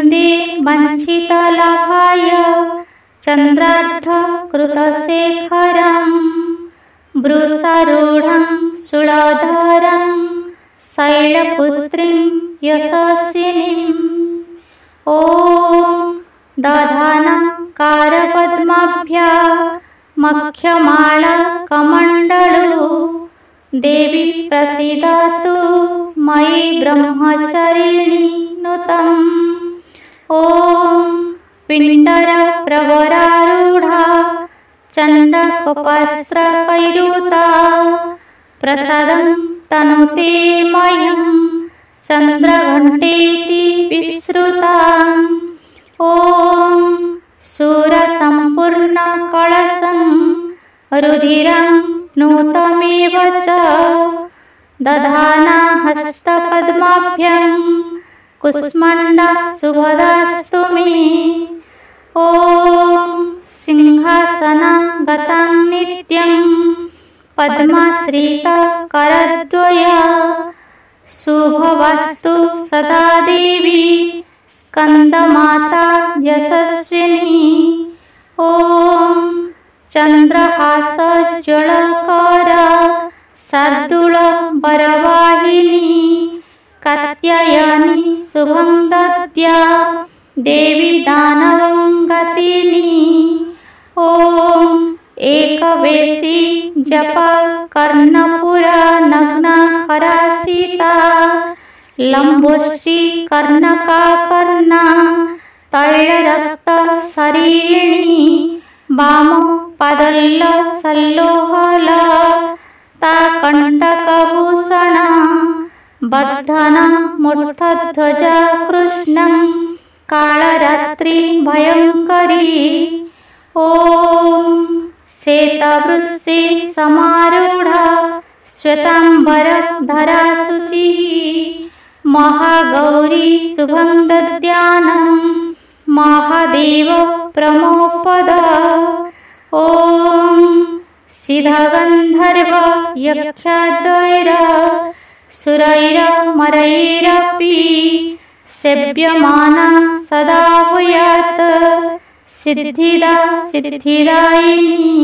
वन्दे वञ्चितलाभाय चन्द्रार्धकृतशेखरं वृषारूढं शूलधरं शैलपुत्रीं यशस्विनीम्। ॐ दधानकारपद्माभ्या मख्यमालकमण्डलू देवी प्रसीदतु मयि ब्रह्मचारिणी नुतम्। ॐ पिण्डरप्रवरारूढा चण्डकपास्त्रकैरुता प्रसादं तनुते मह्यं चन्द्रघण्टेति विश्रुता। ॐ शूरसम्पूर्णकलशं रुधिरं नूतमेव च दधाना हस्तपद्माभ्यां कुष्माण्डा शुभदास्तु मे। ॐ सिंहासनागतां नित्यं पद्माश्रितकरद्वया शुभवास्तु सदा देवी स्कन्दमाता यशस्विनी। ॐ चन्द्रहासज्वलकरा शार्दूलवरवाहिनी कात्यायनी शुभं दद्या देवी दानवङ्गतिनी। ॐ एकवेशी जपा कर्णपुरा नग्नखरासिता लम्बोष्ठी कर्णकाकर्णा तैलरक्तशरीरिणी वामपादल्लसल्लोहला ताकण्टकभूषणा वर्धना मूर्धध्वजा कृष्णं कालरात्रि भयङ्करी। ॐ श्वेतवृषे समारूढा श्वेताम्बरधरा शुचिः महागौरी शुभं दद्यानं महादेव प्रमोपद। ॐ सिद्धगन्धर्व यक्षाद्वैर सुरैरमरैरपि सेव्यमाना सदा भूयात् सिद्धिदा सिद्धिदायिनी।